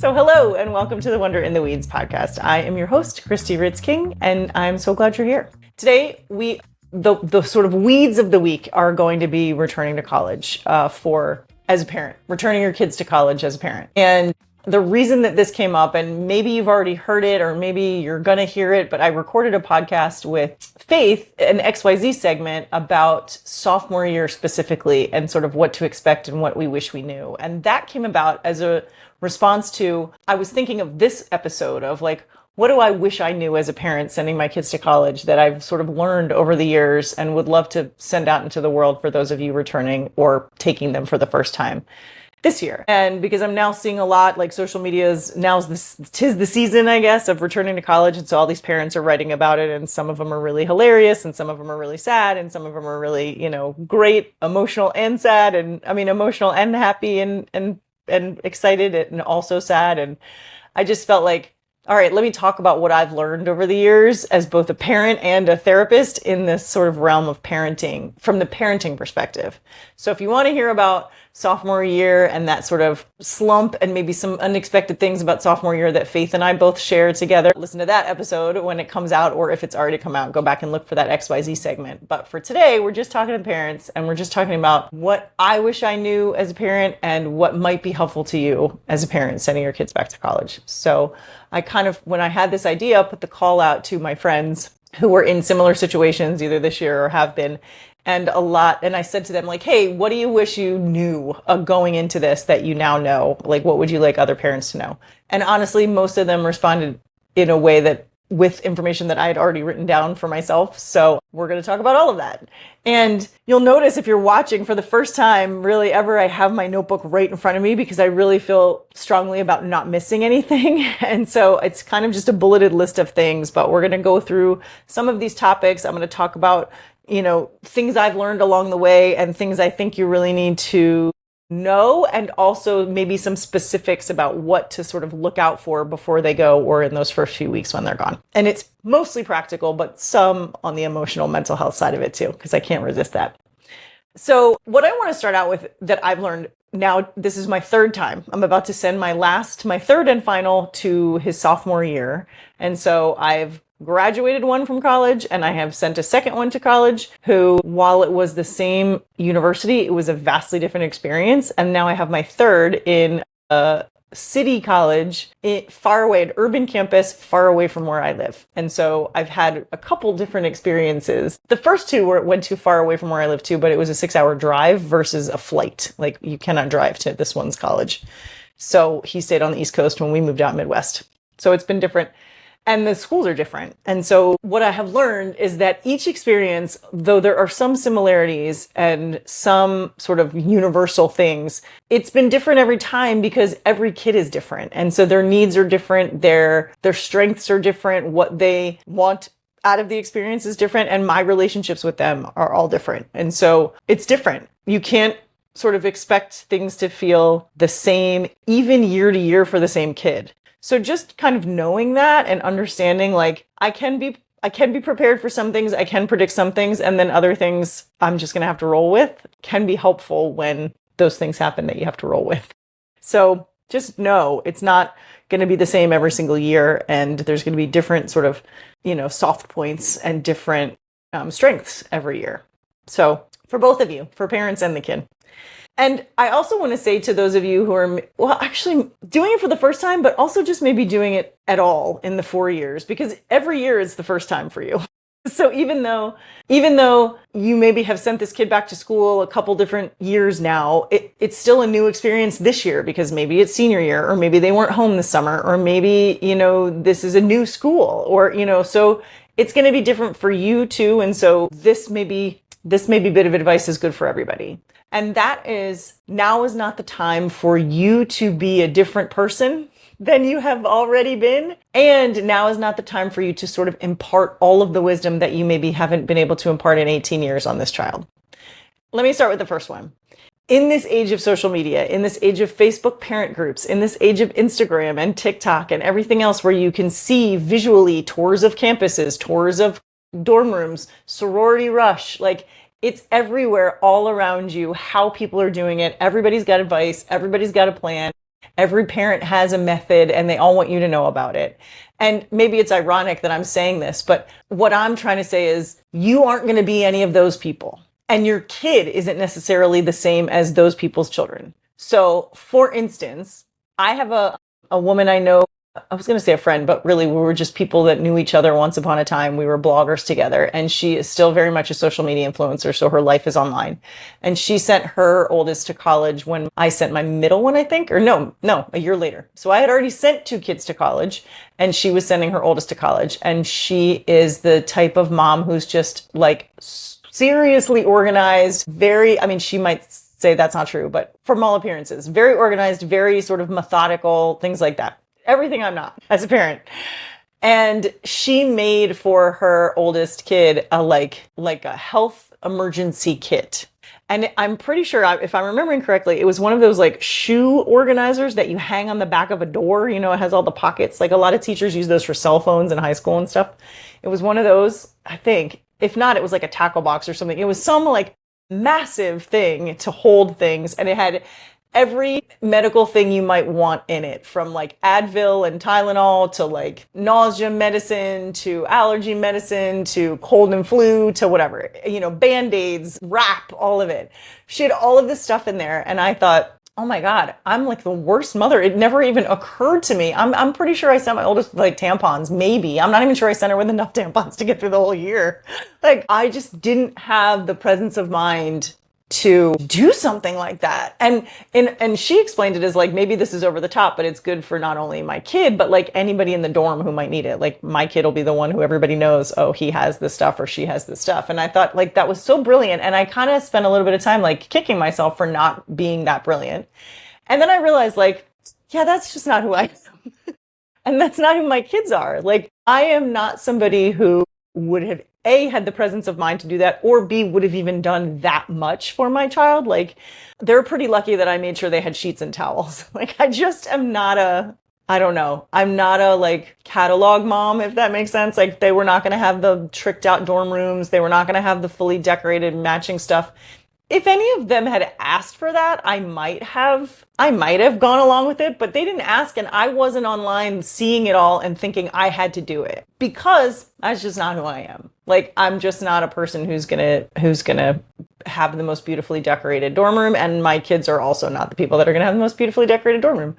So hello and welcome to the Wonder in the Weeds podcast. I am your host, Christy Ritz-King, and I'm so glad you're here. Today, the sort of weeds of the week are going to be returning to college as a parent, returning your kids to college as a parent. And the reason that this came up, and maybe you've already heard it or maybe you're going to hear it, but I recorded a podcast with Faith, an XYZ segment about sophomore year specifically and sort of what to expect and what we wish we knew. And that came about as a response to, I was thinking of this episode of like, what do I wish I knew as a parent sending my kids to college that I've sort of learned over the years and would love to send out into the world for those of you returning or taking them for the first time this year. And because I'm now seeing a lot, like social media's tis the season, I guess, of returning to college. And so all these parents are writing about it, and some of them are really hilarious and some of them are really sad and some of them are really, great, emotional and sad. And I mean, emotional and happy and excited and also sad. And I just felt like, all right, let me talk about what I've learned over the years as both a parent and a therapist in this sort of realm of parenting from the parenting perspective. So if you want to hear about sophomore year and that sort of slump and maybe some unexpected things about sophomore year that Faith and I both share together, listen to that episode when it comes out, or if it's already come out, go back and look for that XYZ segment. But for today, we're just talking to parents and we're just talking about what I wish I knew as a parent and what might be helpful to you as a parent sending your kids back to college. So I kind of, when I had this idea, put the call out to my friends who were in similar situations either this year or have been. And I said to them, like, hey, what do you wish you knew going into this that you now know? Like, what would you like other parents to know? And honestly, most of them responded in a way that with information that I had already written down for myself. So we're going to talk about all of that. And you'll notice if you're watching for the first time really ever, I have my notebook right in front of me because I really feel strongly about not missing anything. And so it's kind of just a bulleted list of things, but we're going to go through some of these topics. I'm going to talk about things I've learned along the way and things I think you really need to know, and also maybe some specifics about what to sort of look out for before they go or in those first few weeks when they're gone. And it's mostly practical, but some on the emotional mental health side of it too, because I can't resist that. So what I want to start out with that I've learned now, this is my third time. I'm about to send my third and final to his sophomore year. And so I've graduated one from college and I have sent a second one to college who, while it was the same university, it was a vastly different experience. And now I have my third in a city college far away, an urban campus far away from where I live. And so I've had a couple different experiences. The first two went too far away from where I live too, but it was a 6-hour drive versus a flight. Like you cannot drive to this one's college. So he stayed on the East Coast when we moved out Midwest. So it's been different. And the schools are different. And so what I have learned is that each experience, though there are some similarities and some sort of universal things, it's been different every time because every kid is different. And so their needs are different. Their strengths are different. What they want out of the experience is different. And my relationships with them are all different. And so it's different. You can't sort of expect things to feel the same, even year to year for the same kid. So just kind of knowing that and understanding, like, I can be prepared for some things, I can predict some things, and then other things I'm just going to have to roll with can be helpful when those things happen that you have to roll with. So just know it's not going to be the same every single year, and there's going to be different sort of, soft points and different strengths every year. So for both of you, for parents and the kid. And I also want to say to those of you who are, actually doing it for the first time, but also just maybe doing it at all in the 4 years, because every year is the first time for you. So even though you maybe have sent this kid back to school a couple different years now, it's still a new experience this year because maybe it's senior year, or maybe they weren't home this summer, or maybe, this is a new school, or, so it's going to be different for you too. And so this maybe bit of advice is good for everybody. And that is, now is not the time for you to be a different person than you have already been. And now is not the time for you to sort of impart all of the wisdom that you maybe haven't been able to impart in 18 years on this child. Let me start with the first one. In this age of social media, in this age of Facebook parent groups, in this age of Instagram and TikTok and everything else where you can see visually tours of campuses, tours of dorm rooms, sorority rush, like, it's everywhere, all around you, how people are doing it. Everybody's got advice. Everybody's got a plan. Every parent has a method and they all want you to know about it. And maybe it's ironic that I'm saying this, but what I'm trying to say is you aren't going to be any of those people. And your kid isn't necessarily the same as those people's children. So, for instance, I have a woman I know. I was going to say a friend, but really we were just people that knew each other once upon a time. We were bloggers together, and she is still very much a social media influencer. So her life is online. And she sent her oldest to college when I sent my middle one, I think, or no, a year later. So I had already sent 2 kids to college, and she was sending her oldest to college. And she is the type of mom who's just like seriously organized, she might say that's not true, but from all appearances, very organized, very sort of methodical, things like that. Everything I'm not as a parent. And she made for her oldest kid a health emergency kit. And I'm pretty sure, if I'm remembering correctly, it was one of those like shoe organizers that you hang on the back of a door. You know, it has all the pockets. Like a lot of teachers use those for cell phones in high school and stuff. It was one of those, I think. If not, it was like a tackle box or something. It was some like massive thing to hold things. And it had every medical thing you might want in it, from like Advil and Tylenol to like nausea medicine to allergy medicine to cold and flu to whatever, Band-Aids, wrap, all of it. She had all of this stuff in there. And I thought, oh my God, I'm like the worst mother. It never even occurred to me. I'm pretty sure I sent my oldest with like tampons, maybe. I'm not even sure I sent her with enough tampons to get through the whole year. Like I just didn't have the presence of mind to do something like that. And she explained it as like, maybe this is over the top, but it's good for not only my kid, but like anybody in the dorm who might need it. Like my kid will be the one who everybody knows, oh, he has this stuff or she has this stuff. And I thought like that was so brilliant. And I kind of spent a little bit of time like kicking myself for not being that brilliant. And then I realized like, yeah, that's just not who I am. And that's not who my kids are. Like I am not somebody who would have A, had the presence of mind to do that, or B, would have even done that much for my child. Like, they're pretty lucky that I made sure they had sheets and towels. Like, I just am not I'm not a like catalog mom, if that makes sense. Like, they were not going to have the tricked out dorm rooms. They were not going to have the fully decorated matching stuff. If any of them had asked for that, I might have gone along with it, but they didn't ask, and I wasn't online seeing it all and thinking I had to do it because that's just not who I am. Like, I'm just not a person who's gonna have the most beautifully decorated dorm room, and my kids are also not the people that are gonna have the most beautifully decorated dorm room.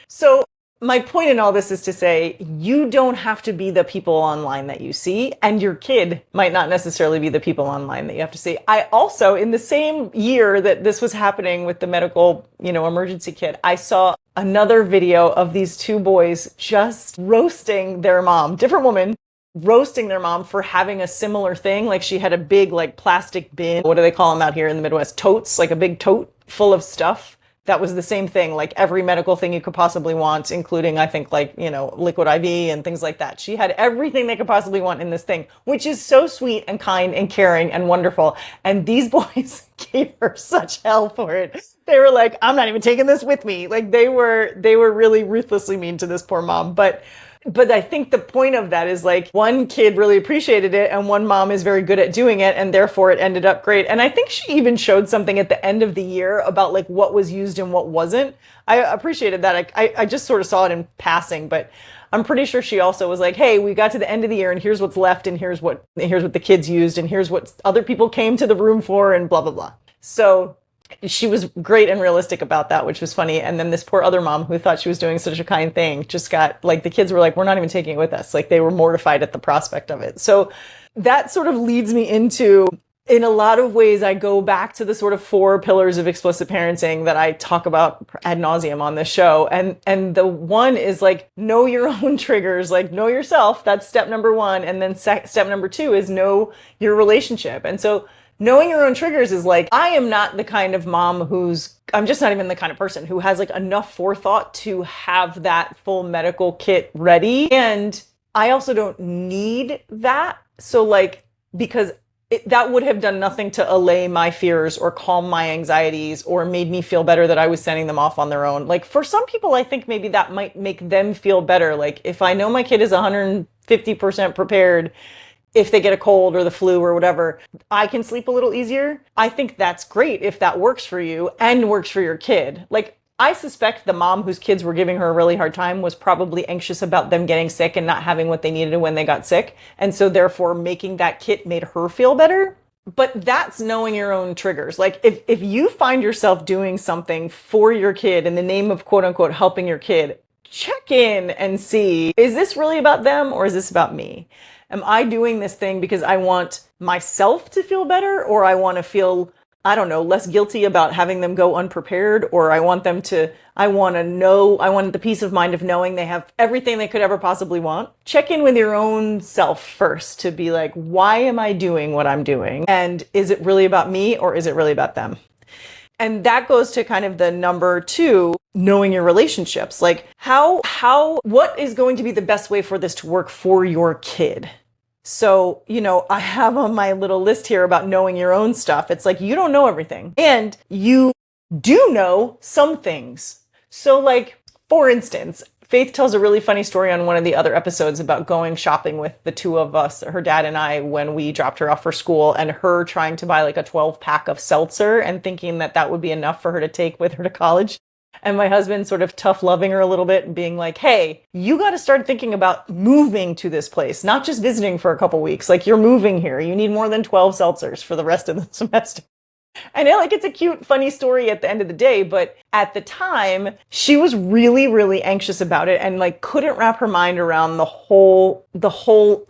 So my point in all this is to say, you don't have to be the people online that you see, and your kid might not necessarily be the people online that you have to see. I also, in the same year that this was happening with the medical, emergency kit, I saw another video of these 2 boys just roasting their mom, different woman, roasting their mom for having a similar thing. Like she had a big like plastic bin. What do they call them out here in the Midwest? Totes, like a big tote full of stuff. That was the same thing, like every medical thing you could possibly want, including, I think, like, liquid IV and things like that. She had everything they could possibly want in this thing, which is so sweet and kind and caring and wonderful. And these boys gave her such hell for it. They were like, I'm not even taking this with me. Like they were really ruthlessly mean to this poor mom. But I think the point of that is like one kid really appreciated it and one mom is very good at doing it and therefore it ended up great. And I think she even showed something at the end of the year about like what was used and what wasn't. I appreciated that. I just sort of saw it in passing, but I'm pretty sure she also was like, hey, we got to the end of the year and here's what's left and here's what the kids used and here's what other people came to the room for and blah, blah, blah. So she was great and realistic about that, which was funny. And then this poor other mom who thought she was doing such a kind thing just got like, the kids were like, we're not even taking it with us. Like they were mortified at the prospect of it. So that sort of leads me into, in a lot of ways, I go back to the sort of 4 pillars of explicit parenting that I talk about ad nauseum on this show. And the one is like, know your own triggers, like know yourself. That's step number 1. And then step number 2 is know your relationship. And so knowing your own triggers is like, I am not the kind of mom I'm just not even the kind of person who has like enough forethought to have that full medical kit ready. And I also don't need that. So like, because that would have done nothing to allay my fears or calm my anxieties or made me feel better that I was sending them off on their own. Like for some people, I think maybe that might make them feel better. Like if I know my kid is 150% prepared, if they get a cold or the flu or whatever, I can sleep a little easier. I think that's great if that works for you and works for your kid. Like I suspect the mom whose kids were giving her a really hard time was probably anxious about them getting sick and not having what they needed when they got sick. And so therefore making that kit made her feel better. But that's knowing your own triggers. Like if you find yourself doing something for your kid in the name of quote unquote helping your kid, check in and see, is this really about them or is this about me? Am I doing this thing because I want myself to feel better, or I want to feel, I don't know, less guilty about having them go unprepared, or I want the peace of mind of knowing they have everything they could ever possibly want? Check in with your own self first to be like, why am I doing what I'm doing? And is it really about me or is it really about them? And that goes to kind of the number 2, knowing your relationships. Like what is going to be the best way for this to work for your kid? So, I have on my little list here about knowing your own stuff. It's like, you don't know everything and you do know some things. So like, for instance, Faith tells a really funny story on one of the other episodes about going shopping with the two of us, her dad and I, when we dropped her off for school, and her trying to buy like a 12-pack of seltzer and thinking that that would be enough for her to take with her to college. And my husband sort of tough loving her a little bit and being like, hey, you got to start thinking about moving to this place, not just visiting for a couple weeks. Like, you're moving here. You need more than 12 seltzers for the rest of the semester. And it's a cute, funny story at the end of the day, but at the time, she was really, really anxious about it and like couldn't wrap her mind around the whole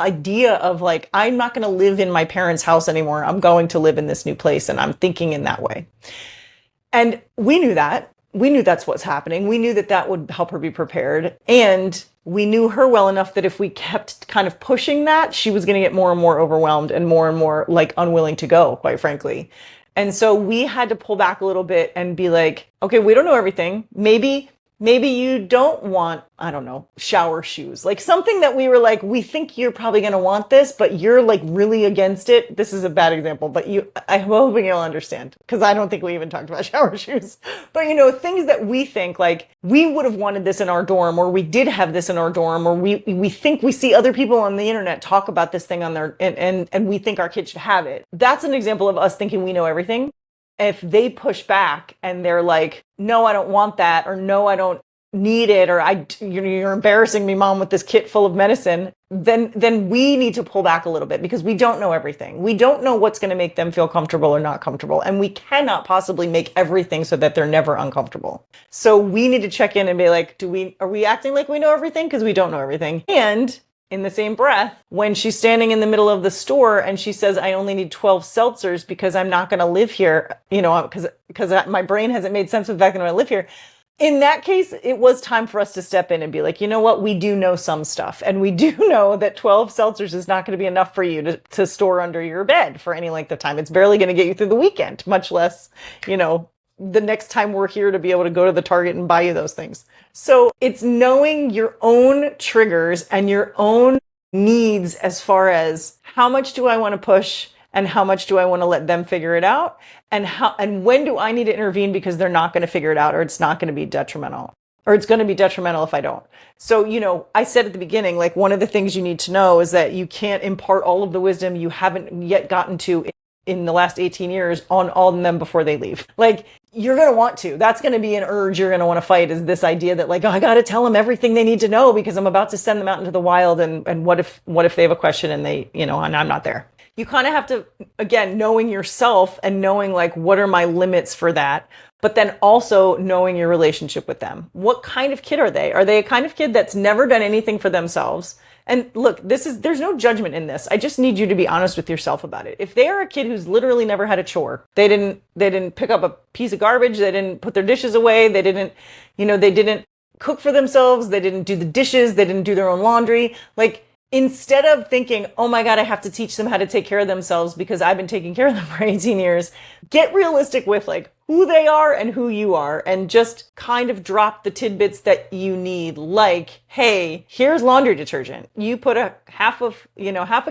idea of like, I'm not going to live in my parents' house anymore. I'm going to live in this new place, and I'm thinking in that way. And we knew that. We knew that's what's happening. We knew that that would help her be prepared. And we knew her well enough that if we kept kind of pushing that, she was going to get more and more overwhelmed and more like unwilling to go, quite frankly. And so we had to pull back a little bit and be like, okay, we don't know everything. Maybe you don't want, I don't know, shower shoes. Like something that we were like, we think you're probably going to want this, but you're like really against it. This is a bad example, but I'm hoping you'll understand, because I don't think we even talked about shower shoes. But things that we think like we would have wanted this in our dorm, or we did have this in our dorm, or we think we see other people on the internet talk about this thing on their, and we think our kids should have it. That's an example of us thinking we know everything. If they push back and they're like, no, I don't want that, or no, I don't need it, or you're embarrassing me, mom, with this kit full of medicine, then we need to pull back a little bit, because we don't know everything. We don't know what's going to make them feel comfortable or not comfortable. And we cannot possibly make everything so that they're never uncomfortable. So we need to check in and be like, are we acting like we know everything? Because we don't know everything. And in the same breath, when she's standing in the middle of the store and she says, I only need 12 seltzers because I'm not going to live here, because my brain hasn't made sense of the fact that I'm going to live here. In that case, it was time for us to step in and be like, you know what? We do know some stuff. And we do know that 12 seltzers is not going to be enough for you to store under your bed for any length of time. It's barely going to get you through the weekend, much less, the next time we're here to be able to go to the Target and buy you those things. So it's knowing your own triggers and your own needs as far as how much do I want to push and how much do I want to let them figure it out, and when do I need to intervene because they're not going to figure it out, or it's not going to be detrimental, or it's going to be detrimental if I don't. So, I said at the beginning, like one of the things you need to know is that you can't impart all of the wisdom you haven't yet gotten to in the last 18 years on all of them before they leave. Like, you're going to want to. That's going to be an urge you're going to want to fight, is this idea that like, oh, I got to tell them everything they need to know because I'm about to send them out into the wild. And what if they have a question and they, and I'm not there. You kind of have to, again, knowing yourself and knowing like, what are my limits for that? But then also knowing your relationship with them. What kind of kid are they? Are they a kind of kid that's never done anything for themselves? And look, there's no judgment in this. I just need you to be honest with yourself about it. If they are a kid who's literally never had a chore, they didn't pick up a piece of garbage, they didn't put their dishes away, they didn't cook for themselves, they didn't do the dishes, they didn't do their own laundry, like, instead of thinking, oh my God, I have to teach them how to take care of themselves because I've been taking care of them for 18 years, get realistic with like who they are and who you are, and just kind of drop the tidbits that you need. Like, hey, here's laundry detergent. You put half a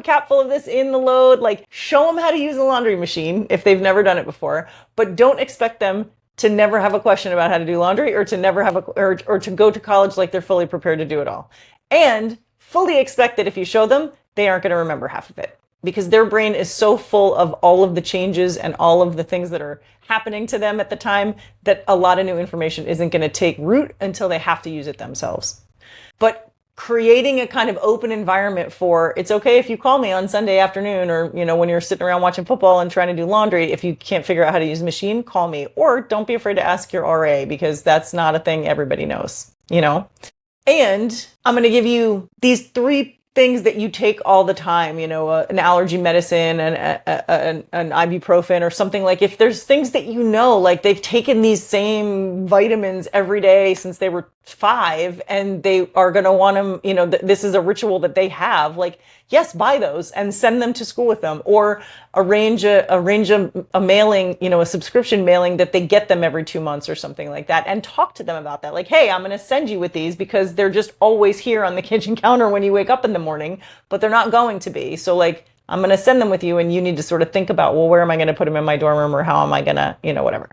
capful of this in the load. Like, show them how to use a laundry machine if they've never done it before, but don't expect them to never have a question about how to do laundry, or to never have or to go to college like they're fully prepared to do it all. And fully expect that if you show them, they aren't going to remember half of it. because their brain is so full of all of the changes and all of the things that are happening to them at the time that a lot of new information isn't going to take root until they have to use it themselves. But creating a kind of open environment for, it's okay if you call me on Sunday afternoon, or, when you're sitting around watching football and trying to do laundry, if you can't figure out how to use a machine, call me. Or don't be afraid to ask your RA, because that's not a thing everybody knows, And I'm going to give you these 3 things that you take all the time, an allergy medicine and an ibuprofen or something. Like, if there's things that like they've taken these same vitamins every day since they were 5, and they are going to want them, this is a ritual that they have, like, yes, buy those and send them to school with them, or arrange a mailing, a subscription mailing that they get them every 2 months or something like that, and talk to them about that. Like, hey, I'm going to send you with these because they're just always here on the kitchen counter when you wake up in the morning, but they're not going to be. So, like, I'm going to send them with you, and you need to sort of think about, well, where am I going to put them in my dorm room, or how am I going to, whatever.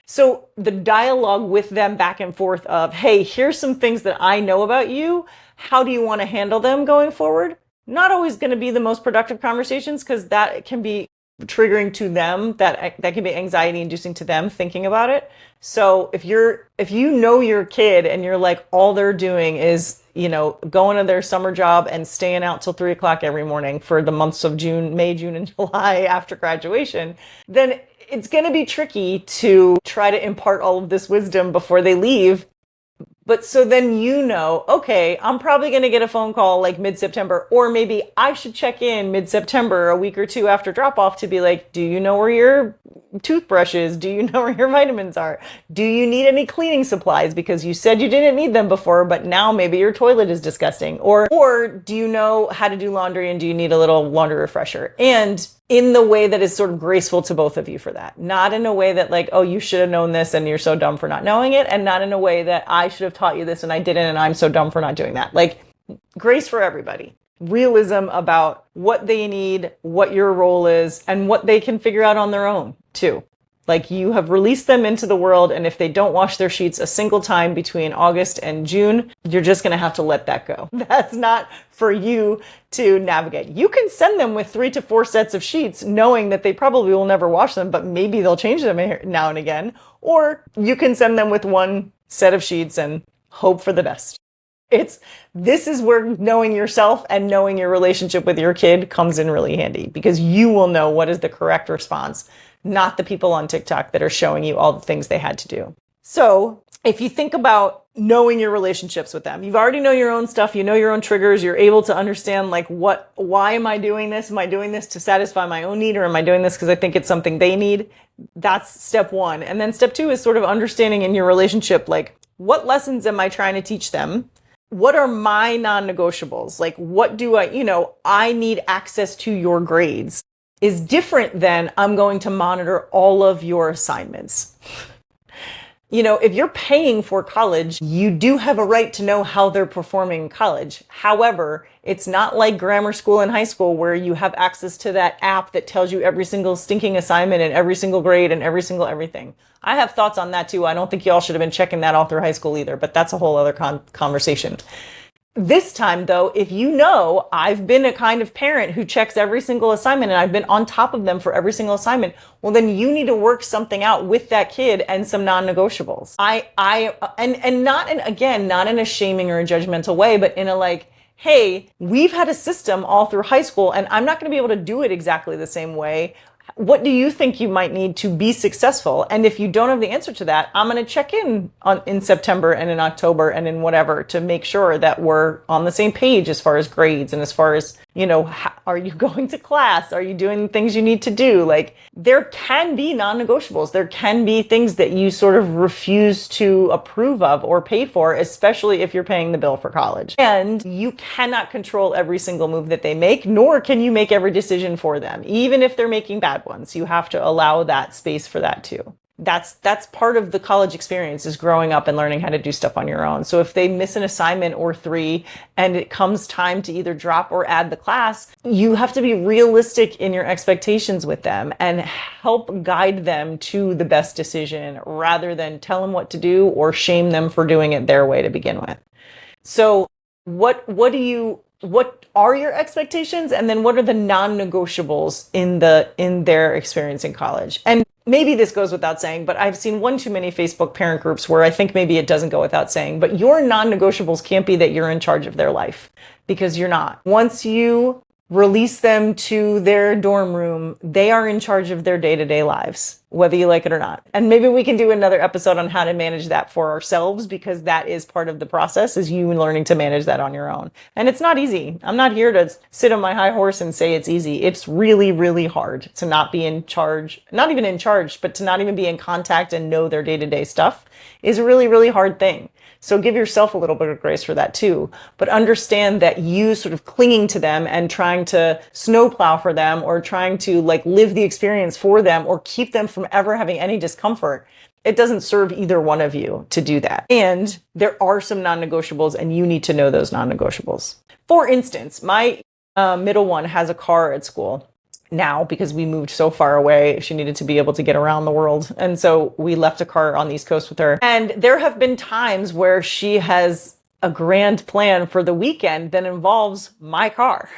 So the dialogue with them back and forth of, hey, here's some things that I know about you. How do you want to handle them going forward? Not always going to be the most productive conversations, because that can be triggering to them, that can be anxiety inducing to them thinking about it. So if you know your kid and you're like, all they're doing is, going to their summer job and staying out till 3:00 every morning for the months of May, June, and July after graduation, then it's going to be tricky to try to impart all of this wisdom before they leave. But so then, okay, I'm probably going to get a phone call like mid-September, or maybe I should check in mid-September, a week or 2 after drop off, to be like, do you know where your toothbrush is? Do you know where your vitamins are? Do you need any cleaning supplies? Because you said you didn't need them before, but now maybe your toilet is disgusting. Or do you know how to do laundry, and do you need a little laundry refresher? And in the way that is sort of graceful to both of you for that. Not in a way that, like, oh, you should have known this and you're so dumb for not knowing it. And not in a way that I should have taught you this and I didn't and I'm so dumb for not doing that. Like, grace for everybody. Realism about what they need, what your role is, and what they can figure out on their own too. Like, you have released them into the world, and if they don't wash their sheets a single time between August and June, you're just going to have to let that go. That's not for you to navigate. You can send them with 3 to 4 sets of sheets, knowing that they probably will never wash them, but maybe they'll change them now and again. Or you can send them with 1 set of sheets and hope for the best. This is where knowing yourself and knowing your relationship with your kid comes in really handy, because you will know what is the correct response, not the people on TikTok that are showing you all the things they had to do. So if you think about knowing your relationships with them, you've already know your own stuff, you know your own triggers, you're able to understand, like, why am I doing this? Am I doing this to satisfy my own need, or am I doing this because I think it's something they need? That's step 1. And then step 2 is sort of understanding in your relationship, like, what lessons am I trying to teach them? What are my non-negotiables? Like, what do I need access to your grades is different than I'm going to monitor all of your assignments. If you're paying for college, you do have a right to know how they're performing in college. However, it's not like grammar school and high school where you have access to that app that tells you every single stinking assignment and every single grade and every single everything. I have thoughts on that too. I don't think y'all should have been checking that all through high school either, but that's a whole other conversation. This time, though, if I've been a kind of parent who checks every single assignment and I've been on top of them for every single assignment, well, then you need to work something out with that kid and some non-negotiables. And not in a shaming or a judgmental way, but in a like, hey, we've had a system all through high school and I'm not going to be able to do it exactly the same way. What do you think you might need to be successful? And if you don't have the answer to that, I'm going to check in September and in October and in whatever to make sure that we're on the same page as far as grades and as far as, are you going to class? Are you doing things you need to do? Like, there can be non-negotiables. There can be things that you sort of refuse to approve of or pay for, especially if you're paying the bill for college. And you cannot control every single move that they make, nor can you make every decision for them. Even if they're making bad ones, you have to allow that space for that too. That's part of the college experience, is growing up and learning how to do stuff on your own. So if they miss an assignment or 3 and it comes time to either drop or add the class, you have to be realistic in your expectations with them and help guide them to the best decision rather than tell them what to do or shame them for doing it their way to begin with. So what do you what are your expectations, and then what are the non-negotiables in their experience in college? And maybe this goes without saying, but I've seen one too many Facebook parent groups where I think maybe it doesn't go without saying, but your non-negotiables can't be that you're in charge of their life, because you're not. Once you release them to their dorm room, they are in charge of their day-to-day lives, whether you like it or not. And maybe we can do another episode on how to manage that for ourselves, because that is part of the process, is you learning to manage that on your own. And it's not easy. I'm not here to sit on my high horse and say it's easy. It's really, really hard to not be in charge, not even in charge, but to not even be in contact and know their day-to-day stuff is a really, really hard thing. So give yourself a little bit of grace for that too. But understand that you sort of clinging to them and trying to snowplow for them, or trying to like live the experience for them, or keep them from ever having any discomfort, it doesn't serve either one of you to do that. And there are some non-negotiables, and you need to know those non-negotiables. For instance, my middle one has a car at school now because we moved so far away. She needed to be able to get around the world. And so we left a car on the East Coast with her. And there have been times where she has a grand plan for the weekend that involves my car.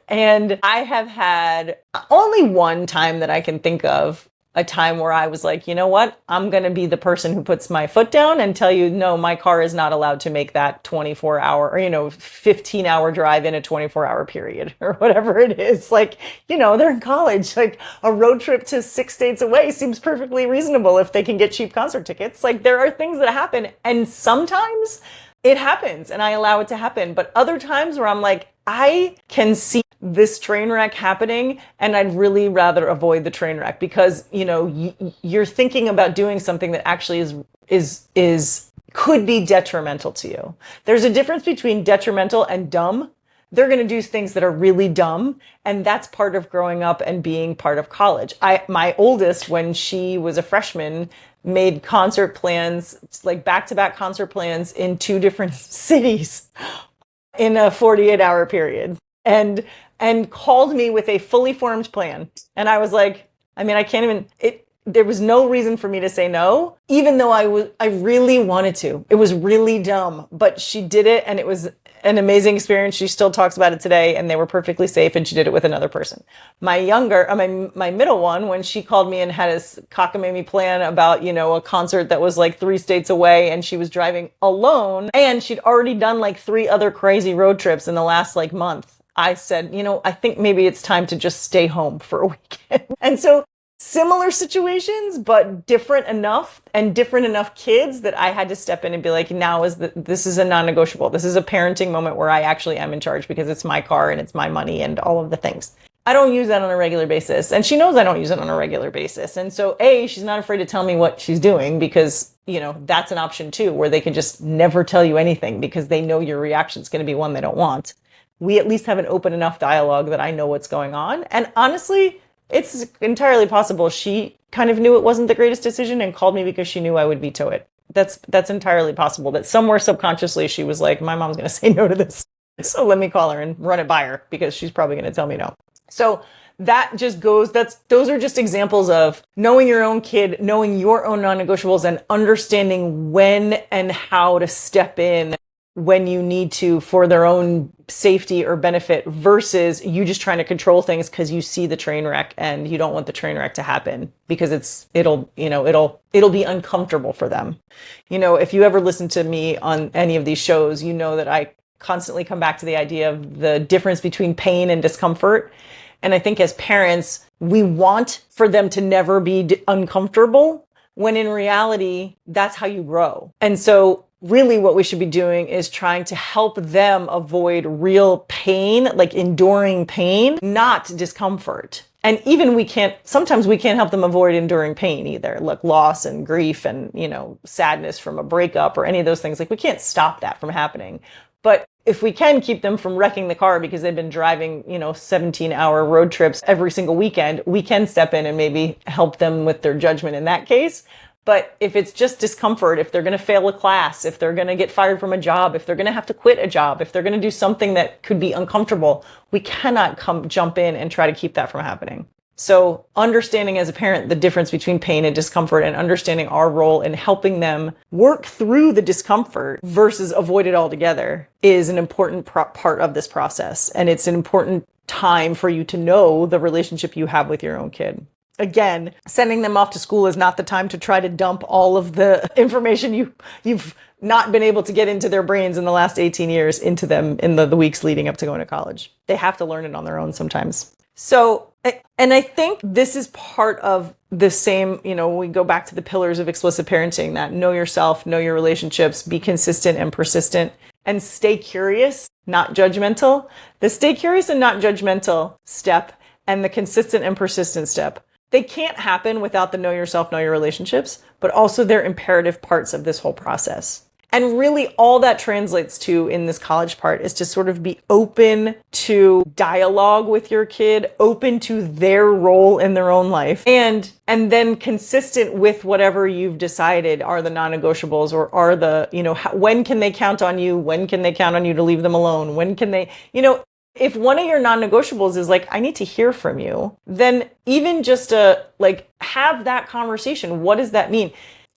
And I have had only one time that I can think of, a time where I was like, you know what? I'm going to be the person who puts my foot down and tell you, no, my car is not allowed to make that 24-hour or, 15-hour drive in a 24-hour period or whatever it is. Like, they're in college. Like, a road trip to 6 states away seems perfectly reasonable if they can get cheap concert tickets. Like, there are things that happen, and sometimes it happens and I allow it to happen. But other times where I'm like, I can see this train wreck happening, and I'd really rather avoid the train wreck, because, you're thinking about doing something that actually could be detrimental to you. There's a difference between detrimental and dumb. They're going to do things that are really dumb, and that's part of growing up and being part of college. My oldest, when she was a freshman, made concert plans, like back-to-back concert plans in 2 different cities in a 48-hour period, and called me with a fully formed plan. And I was like, I can't even, there was no reason for me to say no, even though I really wanted to. It was really dumb, but she did it, and it was an amazing experience. She still talks about it today, and they were perfectly safe, and she did it with another person. My middle one, when she called me and had a cockamamie plan about, a concert that was like 3 states away, and she was driving alone, and she'd already done like 3 other crazy road trips in the last like month, I said, I think maybe it's time to just stay home for a weekend. And so similar situations, but different enough kids that I had to step in and be like, this is a non-negotiable. This is a parenting moment where I actually am in charge, because it's my car and it's my money and all of the things. I don't use that on a regular basis, and she knows I don't use it on a regular basis. And so she's not afraid to tell me what she's doing, because, that's an option too, where they can just never tell you anything because they know your reaction is going to be one they don't want. We at least have an open enough dialogue that I know what's going on. And honestly, it's entirely possible she kind of knew it wasn't the greatest decision and called me because she knew I would veto it. That's entirely possible, that somewhere subconsciously she was like, my mom's going to say no to this, so let me call her and run it by her, because she's probably going to tell me no. So that just goes, those are just examples of knowing your own kid, knowing your own non-negotiables, and understanding when and how to step in when you need to for their own safety or benefit, versus you just trying to control things because you see the train wreck and you don't want the train wreck to happen, because it'll be uncomfortable for them. If you ever listen to me on any of these shows, you know that I constantly come back to the idea of the difference between pain and discomfort. And I think as parents, we want for them to never be uncomfortable, when in reality, that's how you grow. And so really what we should be doing is trying to help them avoid real pain, like enduring pain, not discomfort. And even sometimes we can't help them avoid enduring pain either, like loss and grief and, sadness from a breakup or any of those things. Like, we can't stop that from happening. But if we can keep them from wrecking the car because they've been driving, 17-hour road trips every single weekend, we can step in and maybe help them with their judgment in that case. But if it's just discomfort, if they're going to fail a class, if they're going to get fired from a job, if they're going to have to quit a job, if they're going to do something that could be uncomfortable, we cannot jump in and try to keep that from happening. So understanding as a parent the difference between pain and discomfort and understanding our role in helping them work through the discomfort versus avoid it altogether is an important part of this process. And it's an important time for you to know the relationship you have with your own kid. Again, sending them off to school is not the time to try to dump all of the information you've not been able to get into their brains in the last 18 years into them in the weeks leading up to going to college. They have to learn it on their own sometimes. So, and I think this is part of the same, we go back to the pillars of explicit parenting, that know yourself, know your relationships, be consistent and persistent, and stay curious, not judgmental. The stay curious and not judgmental step and the consistent and persistent step, they can't happen without the know yourself, know your relationships, but also they're imperative parts of this whole process. And really all that translates to in this college part is to sort of be open to dialogue with your kid, open to their role in their own life, and then consistent with whatever you've decided are the non-negotiables, or are the, when can they count on you? When can they count on you to leave them alone? When can they, if one of your non-negotiables is like, I need to hear from you, then even just have that conversation. What does that mean?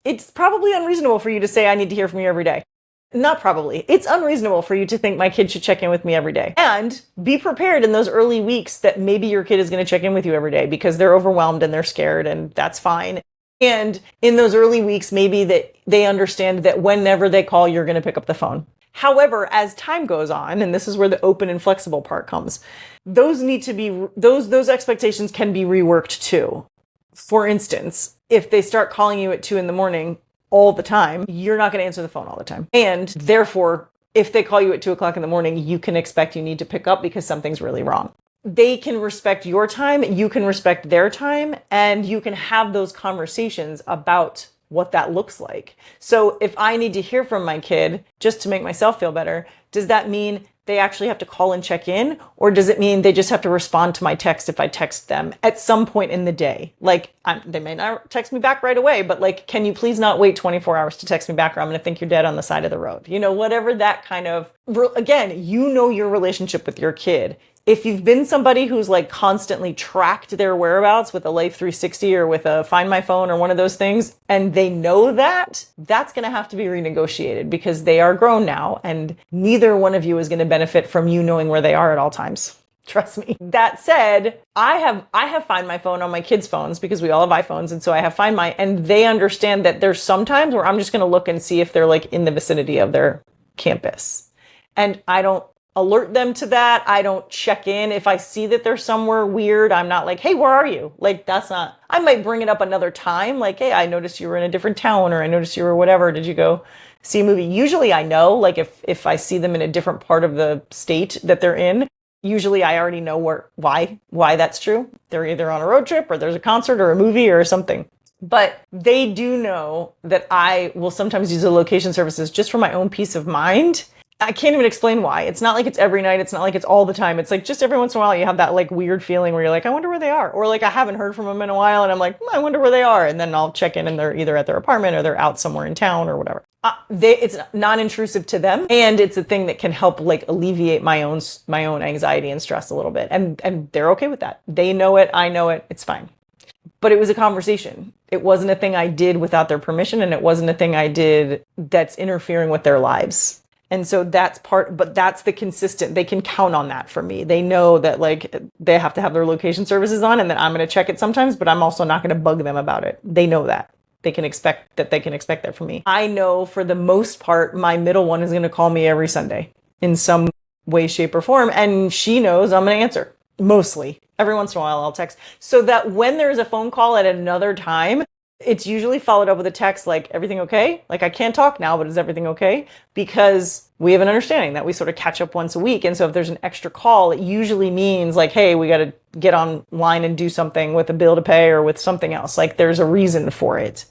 It's probably unreasonable for you to say, I need to hear from you every day. Not probably. It's unreasonable for you to think my kid should check in with me every day. And be prepared in those early weeks that maybe your kid is going to check in with you every day because they're overwhelmed and they're scared, and that's fine. And in those early weeks, maybe that they understand that whenever they call, you're going to pick up the phone. However, as time goes on, and this is where the open and flexible part comes, those expectations can be reworked too. For instance, if they start calling you at 2 a.m. all the time, you're not going to answer the phone all the time. And therefore, if they call you at 2 a.m, you can expect you need to pick up because something's really wrong. They can respect your time, you can respect their time, and you can have those conversations about what that looks like. So if I need to hear from my kid just to make myself feel better, does that mean they actually have to call and check in? Or does it mean they just have to respond to my text if I text them at some point in the day? They may not text me back right away, but can you please not wait 24 hours to text me back, or I'm going to think you're dead on the side of the road? Whatever that kind of, again, your relationship with your kid. If you've been somebody who's constantly tracked their whereabouts with a Life 360 or with a Find My Phone or one of those things, and they know that, that's going to have to be renegotiated because they are grown now, and neither one of you is going to benefit from you knowing where they are at all times. Trust me. That said, I have Find My Phone on my kids' phones because we all have iPhones, and so I have Find My, and they understand that there's some times where I'm just going to look and see if they're in the vicinity of their campus. And I don't alert them to that. I don't check in. If I see that they're somewhere weird, I'm not hey, where are you? That's not, I might bring it up another time. Hey, I noticed you were in a different town, or I noticed you were whatever. Did you go see a movie? Usually I know, if I see them in a different part of the state that they're in, usually I already know why that's true. They're either on a road trip or there's a concert or a movie or something. But they do know that I will sometimes use the location services just for my own peace of mind. I can't even explain why. It's not it's every night. It's not it's all the time. It's just every once in a while you have that weird feeling where you're I wonder where they are. Or I haven't heard from them in a while and I'm I wonder where they are. And then I'll check in and they're either at their apartment or they're out somewhere in town or whatever. It's non-intrusive to them. And it's a thing that can help alleviate my own anxiety and stress a little bit. And they're okay with that. They know it. I know it. It's fine. But it was a conversation. It wasn't a thing I did without their permission. And it wasn't a thing I did that's interfering with their lives. And so that's but that's the consistent, they can count on that from me. They know that they have to have their location services on and that I'm going to check it sometimes, but I'm also not going to bug them about it. They know that. They can expect that from me. I know for the most part, my middle one is going to call me every Sunday in some way, shape, or form. And she knows I'm going to answer. Mostly. Every once in a while I'll text. So that when there's a phone call at another time, it's usually followed up with a text everything okay? I can't talk now, but is everything okay? Because we have an understanding that we sort of catch up once a week. And so if there's an extra call, it usually means hey, we got to get online and do something with a bill to pay or with something else. There's a reason for it.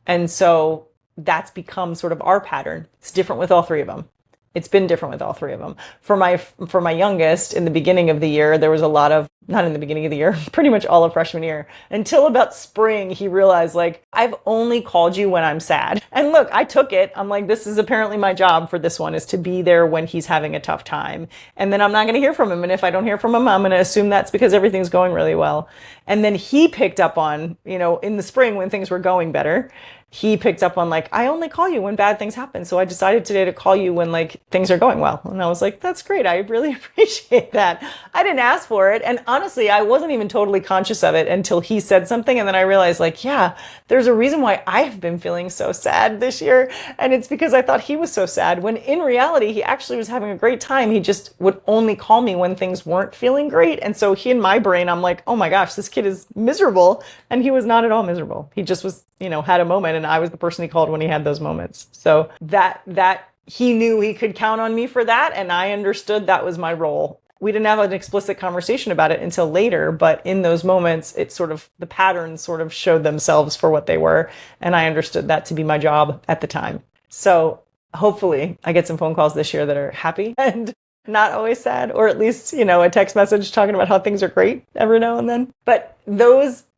And so that's become sort of our pattern. It's different with all three of them. It's been different with all three of them. For my youngest, in the beginning of the year, there was a lot of, not in the beginning of the year, pretty much all of freshman year, until about spring, he realized, like, I've only called you when I'm sad. And look, I took it. I'm like, this is apparently my job for this one, is to be there when he's having a tough time. And then I'm not going to hear from him. And if I don't hear from him, I'm going to assume that's because everything's going really well. And then he picked up on, in the spring when things were going better, he picked up on, like, I only call you when bad things happen. So I decided today to call you when, like, things are going well. And I was like, that's great. I really appreciate that. I didn't ask for it. And honestly, I wasn't even totally conscious of it until he said something. And then I realized, like, yeah, there's a reason why I've been feeling so sad this year. And it's because I thought he was so sad, when in reality, he actually was having a great time. He just would only call me when things weren't feeling great. And so in my brain, I'm like, oh my gosh, this kid is miserable. And he was not at all miserable. He just was, had a moment, and I was the person he called when he had those moments. So that he knew he could count on me for that. And I understood that was my role. We didn't have an explicit conversation about it until later, but in those moments, the patterns sort of showed themselves for what they were. And I understood that to be my job at the time. So hopefully I get some phone calls this year that are happy and not always sad, or at least, a text message talking about how things are great every now and then. But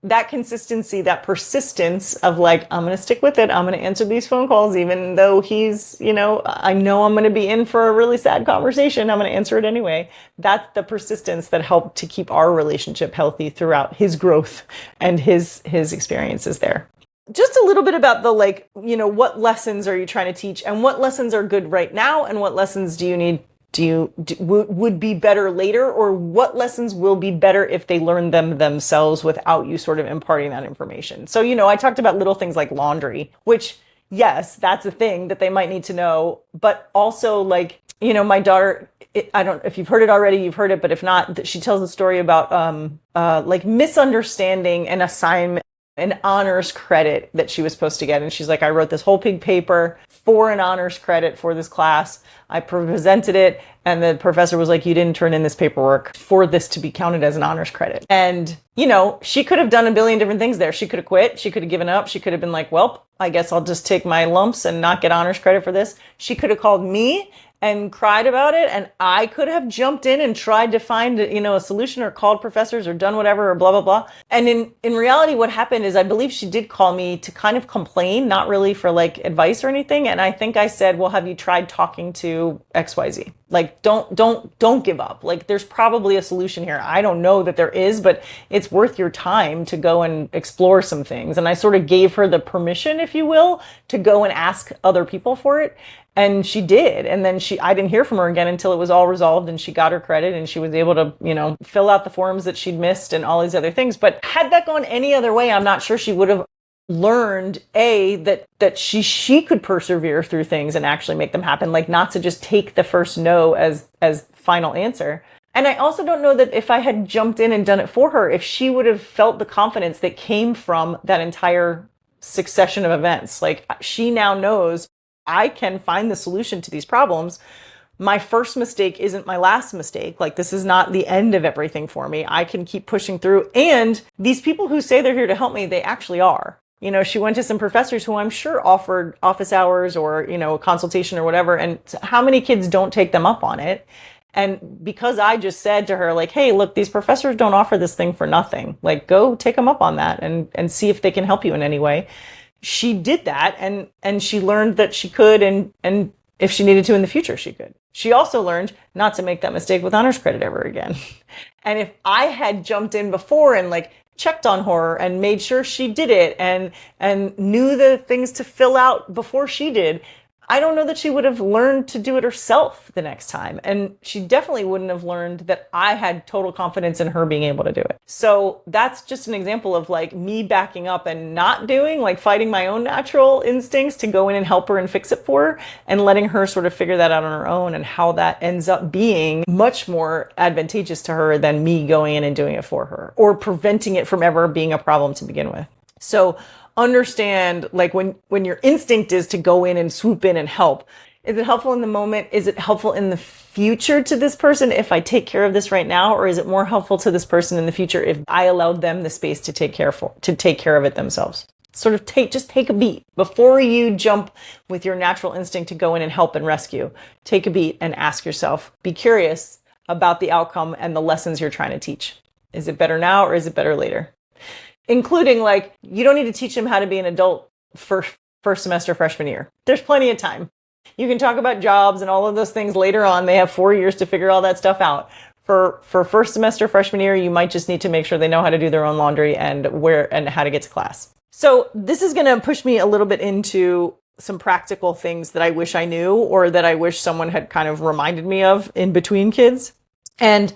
that consistency, that persistence of, like, I'm going to stick with it. I'm going to answer these phone calls, even though he's, I know I'm going to be in for a really sad conversation. I'm going to answer it anyway. That's the persistence that helped to keep our relationship healthy throughout his growth and his experiences there. Just a little bit about the, like, what lessons are you trying to teach, and what lessons are good right now, and what lessons do you need would be better later, or what lessons will be better if they learn them themselves without you sort of imparting that information. So, I talked about little things like laundry, which, yes, that's a thing that they might need to know, but also, like, my daughter, I don't, if you've heard it already, you've heard it, but if not, she tells a story about, like, misunderstanding an assignment, an honors credit that she was supposed to get. And she's like, I wrote this whole big paper for an honors credit for this class. I presented it, and the professor was like, you didn't turn in this paperwork for this to be counted as an honors credit. And, she could have done a billion different things there. She could have quit. She could have given up. She could have been like, well, I guess I'll just take my lumps and not get honors credit for this. She could have called me and cried about it, and I could have jumped in and tried to find, a solution, or called professors, or done whatever, or blah, blah, blah. And in reality, what happened is, I believe she did call me to kind of complain, not really for, like, advice or anything. And I think I said, well, have you tried talking to XYZ? Like, don't give up. Like, there's probably a solution here. I don't know that there is, but it's worth your time to go and explore some things. And I sort of gave her the permission, if you will, to go and ask other people for it. And she did. And then I didn't hear from her again until it was all resolved, and she got her credit, and she was able to, fill out the forms that she'd missed and all these other things. But had that gone any other way, I'm not sure she would have learned that she could persevere through things and actually make them happen, like, not to just take the first no as final answer. And I also don't know that if I had jumped in and done it for her, if she would have felt the confidence that came from that entire succession of events. Like, she now knows, I can find the solution to these problems. My first mistake isn't my last mistake. Like, this is not the end of everything for me. I can keep pushing through. And these people who say they're here to help me, they actually are. She went to some professors who I'm sure offered office hours or, a consultation or whatever. And how many kids don't take them up on it? And because I just said to her, like, hey, look, these professors don't offer this thing for nothing. Like, go take them up on that and see if they can help you in any way. She did that, and she learned that she could, and if she needed to in the future, she could. She also learned not to make that mistake with honors credit ever again. And if I had jumped in before and, like, checked on her and made sure she did it and knew the things to fill out before she did, I don't know that she would have learned to do it herself the next time. And she definitely wouldn't have learned that I had total confidence in her being able to do it. So that's just an example of, like, me backing up and not doing, like, fighting my own natural instincts to go in and help her and fix it for her, and letting her sort of figure that out on her own, and how that ends up being much more advantageous to her than me going in and doing it for her, or preventing it from ever being a problem to begin with. So understand, like, when your instinct is to go in and swoop in and help, is it helpful in the moment? Is it helpful in the future to this person if I take care of this right now? Or is it more helpful to this person in the future if I allowed them the space to take care of it themselves? sort of take a beat before you jump with your natural instinct to go in and help and rescue. Take a beat and ask yourself, be curious about the outcome and the lessons you're trying to teach. Is it better now or is it better later? Including, like, you don't need to teach them how to be an adult for first semester freshman year. There's plenty of time. You can talk about jobs and all of those things later on. They have 4 years to figure all that stuff out. For first semester freshman year, you might just need to make sure they know how to do their own laundry and where and how to get to class. So this is going to push me a little bit into some practical things that I wish I knew, or that I wish someone had kind of reminded me of in between kids. And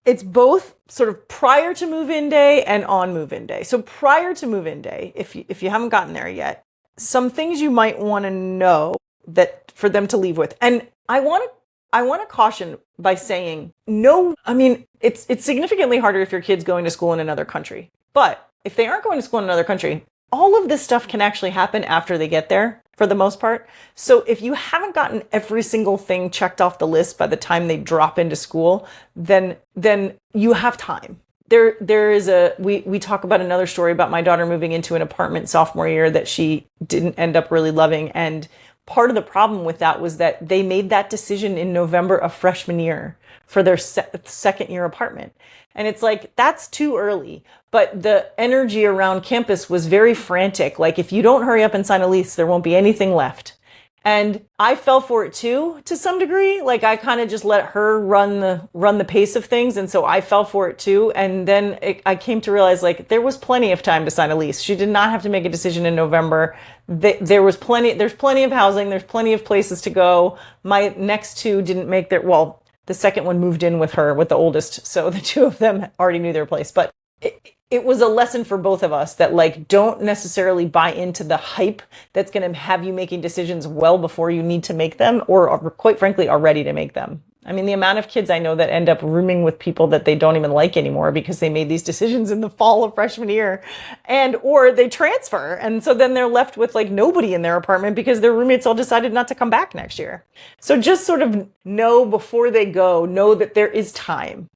it's both sort of prior to move-in day and on move-in day. So prior to move-in day, if you haven't gotten there yet, some things you might want to know that for them to leave with. And I want to caution by saying no. I mean, it's significantly harder if your kid's going to school in another country. But if they aren't going to school in another country, all of this stuff can actually happen after they get there, for the most part. So if you haven't gotten every single thing checked off the list by the time they drop into school, then you have time. There is we talk about another story about my daughter moving into an apartment sophomore year that she didn't end up really loving. And part of the problem with that was that they made that decision in November of freshman year for their second year apartment. And it's like, that's too early. But the energy around campus was very frantic. Like, if you don't hurry up and sign a lease, there won't be anything left. And I fell for it too, to some degree. Like, I kind of just let her run the pace of things. And so I fell for it too. And then I came to realize, like, there was plenty of time to sign a lease. She did not have to make a decision in November. There's plenty of housing. There's plenty of places to go. My next two didn't make the second one moved in with her, with the oldest. So the two of them already knew their place. But it was a lesson for both of us that, like, don't necessarily buy into the hype that's going to have you making decisions well before you need to make them, or quite frankly, are ready to make them. I mean, the amount of kids I know that end up rooming with people that they don't even like anymore because they made these decisions in the fall of freshman year, or they transfer. And so then they're left with, like, nobody in their apartment because their roommates all decided not to come back next year. So just sort of know before they go, know that there is time.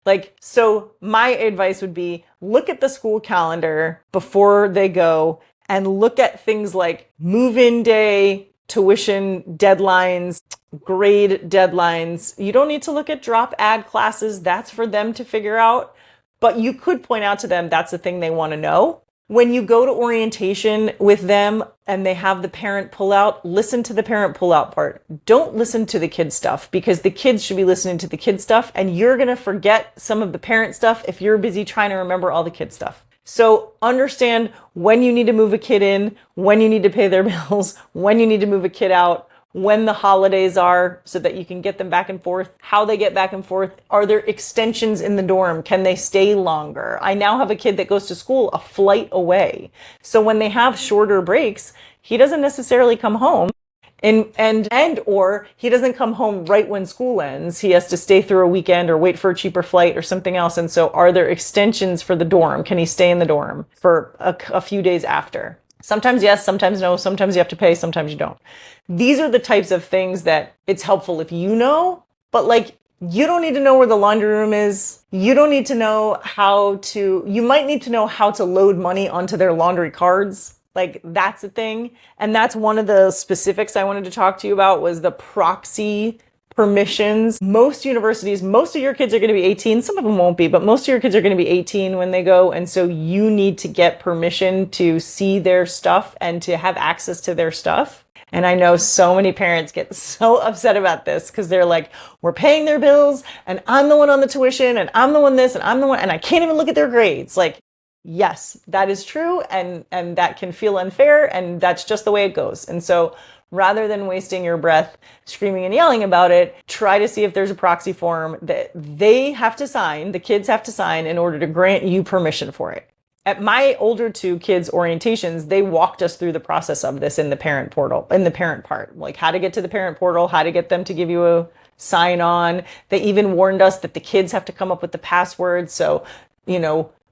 Like, so my advice would be, look at the school calendar before they go and look at things like move-in day, tuition deadlines, grade deadlines. You don't need to look at drop add classes. That's for them to figure out. But you could point out to them that's the thing they want to know. When you go to orientation with them and they have the parent pullout, listen to the parent pullout part. Don't listen to the kid stuff, because the kids should be listening to the kid stuff, and you're going to forget some of the parent stuff if you're busy trying to remember all the kid stuff. So understand when you need to move a kid in, when you need to pay their bills, when you need to move a kid out, when the holidays are, so that you can get them back and forth, how they get back and forth. Are there extensions in the dorm? Can they stay longer? I now have a kid that goes to school a flight away. So when they have shorter breaks, he doesn't necessarily come home. Or he doesn't come home right when school ends. He has to stay through a weekend or wait for a cheaper flight or something else. And so are there extensions for the dorm? Can he stay in the dorm for a few days after? Sometimes yes, sometimes no. Sometimes you have to pay, sometimes you don't. These are the types of things that it's helpful if you know, but, like, you don't need to know where the laundry room is. You don't need to know you might need to know how to load money onto their laundry cards. Like, that's a thing. And that's one of the specifics I wanted to talk to you about, was the Proxy permissions. Most universities, most of your kids are going to be 18. Some of them won't be, but most of your kids are going to be 18 when they go. And so you need to get permission to see their stuff and to have access to their stuff. And I know so many parents get so upset about this because they're like, we're paying their bills and I'm the one on the tuition and I'm the one this and I'm the one, and I can't even look at their grades. Like, yes, that is true. And that can feel unfair, and that's just the way it goes. And so rather than wasting your breath screaming and yelling about it, try to see if there's a proxy form that they have to sign, the kids have to sign, in order to grant you permission for it. At my older two kids' orientations, they walked us through the process of this in the parent portal, in the parent part, like how to get to the parent portal, how to get them to give you a sign on. They even warned us that the kids have to come up with the password. So,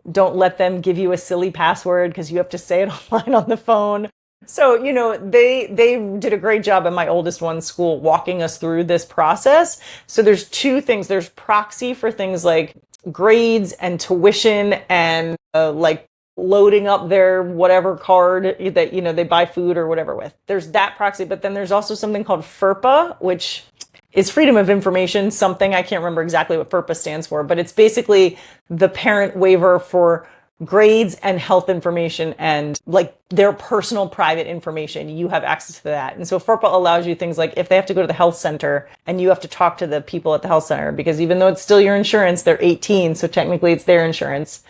don't let them give you a silly password because you have to say it online on the phone. So, they did a great job at my oldest one's school walking us through this process. So there's two things. There's Proxy for things like grades and tuition and like loading up their whatever card that, they buy food or whatever with. There's that proxy, but then there's also something called FERPA, which is freedom of information, something. I can't remember exactly what FERPA stands for, but it's basically the parent waiver for grades and health information and like their personal private information. You have access to that. And so FERPA allows you things like if they have to go to the health center and you have to talk to the people at the health center, because even though it's still your insurance, they're 18. So technically it's their insurance.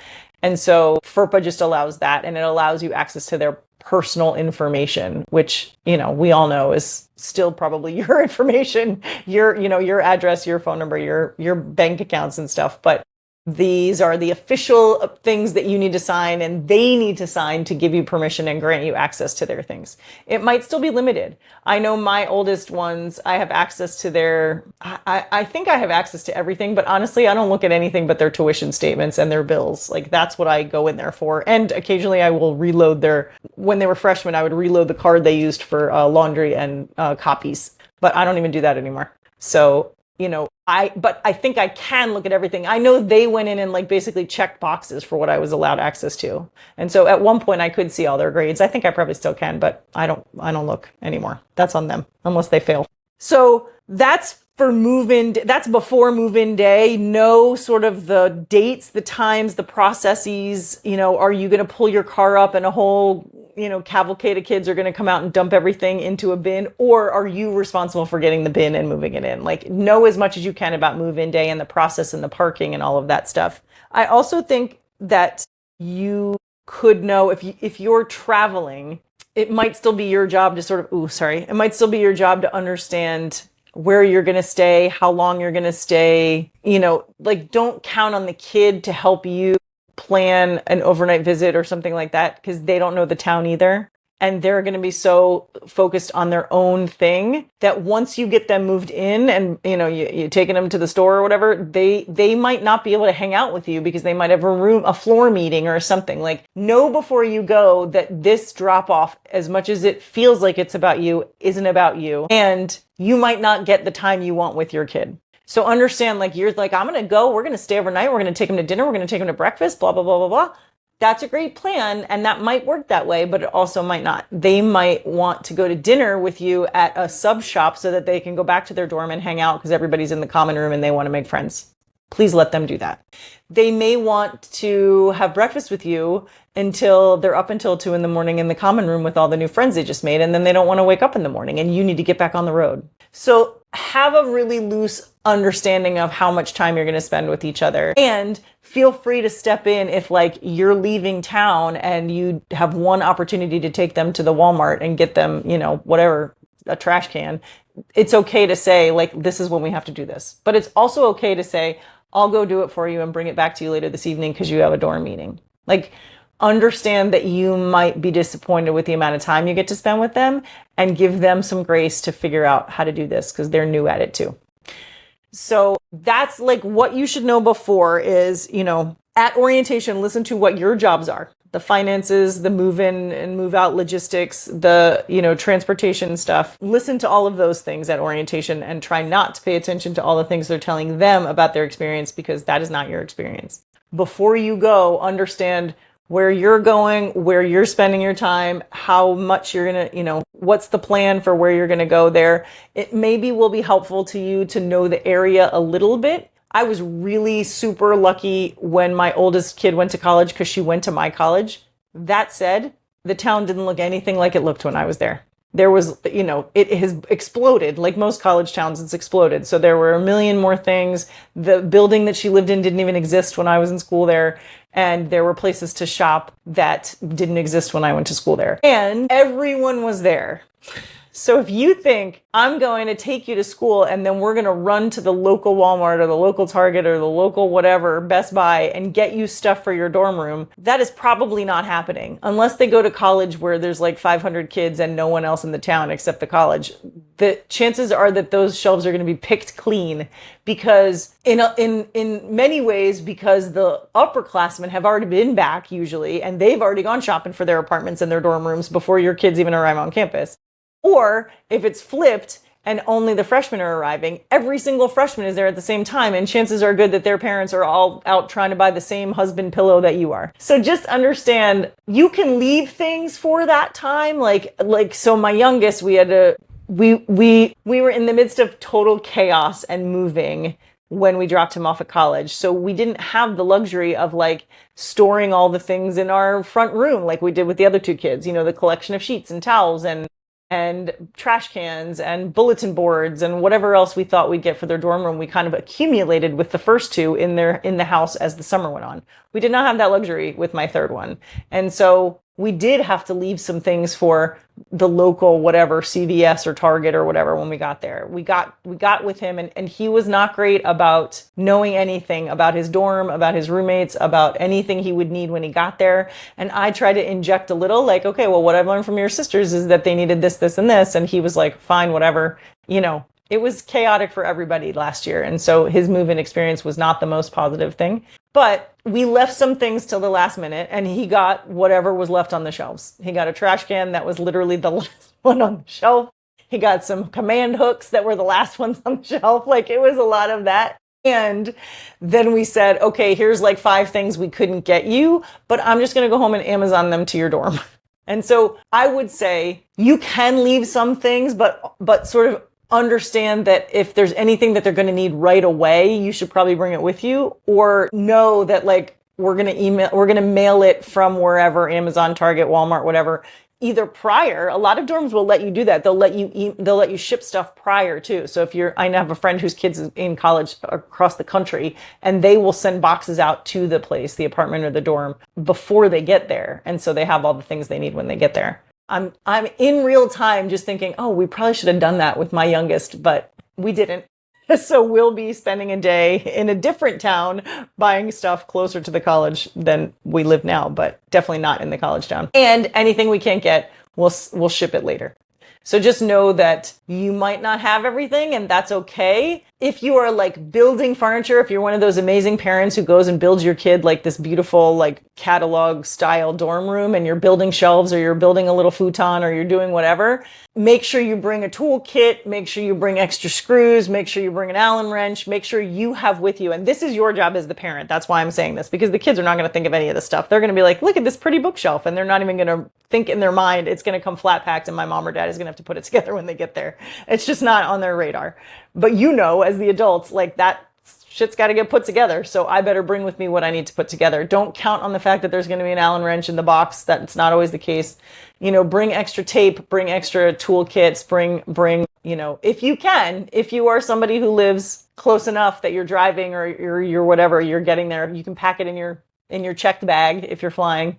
And so FERPA just allows that, and it allows you access to their personal information, which, we all know is still probably your information, your address, your phone number, your bank accounts and stuff. But these are the official things that you need to sign, and they need to sign to give you permission and grant you access to their things. It might still be limited. I know my oldest ones, I have access to I think I have access to everything, but honestly, I don't look at anything but their tuition statements and their bills. Like that's what I go in there for. And occasionally I will reload when they were freshmen, I would reload the card they used for laundry and copies, but I don't even do that anymore. So, but I think I can look at everything. I know they went in and like basically checked boxes for what I was allowed access to. And so at one point I could see all their grades. I think I probably still can, but I don't look anymore. That's on them unless they fail. So that's for move-in. That's before move-in day. Know sort of the dates, the times, the processes. Are you going to pull your car up and a whole cavalcade of kids are going to come out and dump everything into a bin, or are you responsible for getting the bin and moving it in? Like, know as much as you can about move-in day and the process and the parking and all of that stuff. I also think that you could know if you're traveling, it might still be your job to it might still be your job to understand where you're going to stay, how long you're going to stay, like don't count on the kid to help you plan an overnight visit or something like that, because they don't know the town either. And they're going to be so focused on their own thing that once you get them moved in and, you're taking them to the store or whatever, they might not be able to hang out with you because they might have a floor meeting or something. Like, know before you go that this drop off, as much as it feels like it's about you, isn't about you. And you might not get the time you want with your kid. So understand, like, you're like, I'm going to go, we're going to stay overnight, we're going to take them to dinner, we're going to take them to breakfast, blah, blah, blah, blah, blah. That's a great plan. And that might work that way, but it also might not. They might want to go to dinner with you at a sub shop so that they can go back to their dorm and hang out because everybody's in the common room and they want to make friends. Please let them do that. They may want to have breakfast with you until 2 in the morning in the common room with all the new friends they just made. And then they don't want to wake up in the morning and you need to get back on the road. So have a really loose understanding of how much time you're going to spend with each other, and feel free to step in if like you're leaving town and you have one opportunity to take them to the Walmart and get them, whatever, a trash can. It's okay to say like, this is when we have to do this, but it's also okay to say, I'll go do it for you and bring it back to you later this evening because you have a dorm meeting. Like, understand that you might be disappointed with the amount of time you get to spend with them, and give them some grace to figure out how to do this because they're new at it too. So that's like what you should know before is, at orientation, listen to what your jobs are. The finances, the move in and move out logistics, the, transportation stuff. Listen to all of those things at orientation and try not to pay attention to all the things they're telling them about their experience, because that is not your experience. Before you go, understand where you're going, where you're spending your time, how much you're going to, what's the plan for where you're going to go there. It maybe will be helpful to you to know the area a little bit. I was really super lucky when my oldest kid went to college because she went to my college. That said, the town didn't look anything like it looked when I was there. There was, it has exploded. Like most college towns, it's exploded. So there were a million more things. The building that she lived in didn't even exist when I was in school there. And there were places to shop that didn't exist when I went to school there. And everyone was there. So if you think I'm going to take you to school and then we're going to run to the local Walmart or the local Target or the local whatever, Best Buy, and get you stuff for your dorm room, that is probably not happening. Unless they go to college where there's like 500 kids and no one else in the town except the college. The chances are that those shelves are going to be picked clean, because in many ways, because the upperclassmen have already been back usually, and they've already gone shopping for their apartments and their dorm rooms before your kids even arrive on campus. Or if it's flipped and only the freshmen are arriving, every single freshman is there at the same time. And chances are good that their parents are all out trying to buy the same husband pillow that you are. So just understand you can leave things for that time. So my youngest, we were in the midst of total chaos and moving when we dropped him off at college. So we didn't have the luxury of storing all the things in our front room like we did with the other two kids, the collection of sheets and towels and trash cans and bulletin boards and whatever else we thought we'd get for their dorm room. We kind of accumulated with the first two in the house as the summer went on. We did not have that luxury with my third one. And so we did have to leave some things for the local, whatever, CVS or Target or whatever when we got there. We got with him and he was not great about knowing anything about his dorm, about his roommates, about anything he would need when he got there. And I tried to inject a little okay, well, what I've learned from your sisters is that they needed this, this, and this. And he was like, fine, whatever. It was chaotic for everybody last year. And so his move-in experience was not the most positive thing. But we left some things till the last minute and he got whatever was left on the shelves. He got a trash can that was literally the last one on the shelf. He got some command hooks that were the last ones on the shelf. It was a lot of that. And then we said, okay, here's 5 things we couldn't get you, but I'm just going to go home and Amazon them to your dorm. And so I would say you can leave some things, but sort of understand that if there's anything that they're going to need right away, you should probably bring it with you, or know that we're going to mail it from wherever, Amazon, Target, Walmart, whatever, either prior. A lot of dorms will let you do that. They'll let you ship stuff prior too. So I have a friend whose kids is in college across the country, and they will send boxes out to the place, the apartment or the dorm, before they get there. And so they have all the things they need when they get there. I'm in real time just thinking, oh, we probably should have done that with my youngest, but we didn't. So we'll be spending a day in a different town buying stuff closer to the college than we live now, but definitely not in the college town. And anything we can't get, we'll ship it later. So just know that you might not have everything, and that's okay. If you are building furniture, if you're one of those amazing parents who goes and builds your kid this beautiful catalog style dorm room, and you're building shelves or you're building a little futon or you're doing whatever, make sure you bring a tool kit, make sure you bring extra screws, make sure you bring an Allen wrench, make sure you have with you. And this is your job as the parent. That's why I'm saying this, because the kids are not going to think of any of this stuff. They're going to be like, look at this pretty bookshelf. And they're not even going to think in their mind it's going to come flat packed and my mom or dad is going to have to put it together when they get there. It's just not on their radar. But as the adults, that shit's got to get put together. So I better bring with me what I need to put together. Don't count on the fact that there's going to be an Allen wrench in the box. That's not always the case. Bring extra tape, bring extra toolkits, bring, if you can, if you are somebody who lives close enough that you're driving or you're whatever, you're getting there, you can pack it in your checked bag if you're flying,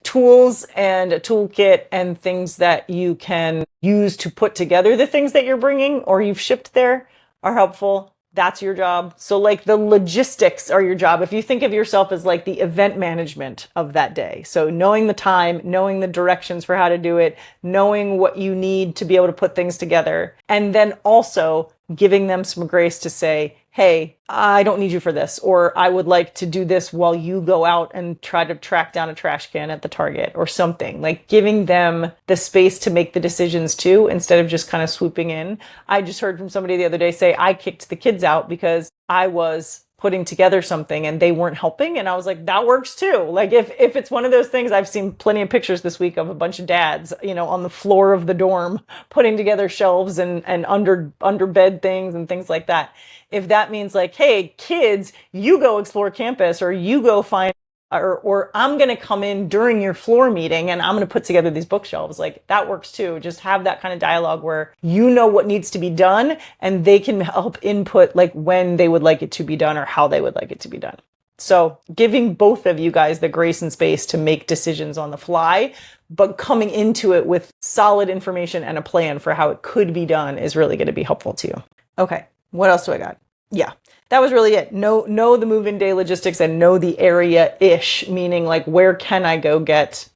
tools and a toolkit and things that you can use to put together the things that you're bringing or you've shipped there are helpful. That's your job. So the logistics are your job. If you think of yourself as the event management of that day. So knowing the time, knowing the directions for how to do it, knowing what you need to be able to put things together, and then also giving them some grace to say, hey, I don't need you for this, or I would like to do this while you go out and try to track down a trash can at the Target or something. Giving them the space to make the decisions too, instead of just kind of swooping in. I just heard from somebody the other day say, I kicked the kids out because I was putting together something and they weren't helping. And I was like, that works too. If it's one of those things, I've seen plenty of pictures this week of a bunch of dads, on the floor of the dorm, putting together shelves and under bed things and things like that. If that means hey, kids, you go explore campus or you go find, or I'm going to come in during your floor meeting and I'm going to put together these bookshelves. That works too. Just have that kind of dialogue where what needs to be done and they can help input when they would like it to be done or how they would like it to be done. So giving both of you guys the grace and space to make decisions on the fly, but coming into it with solid information and a plan for how it could be done is really going to be helpful to you. Okay. What else do I got? Yeah, that was really it. Know the move-in day logistics and know the area-ish, meaning where can I go get,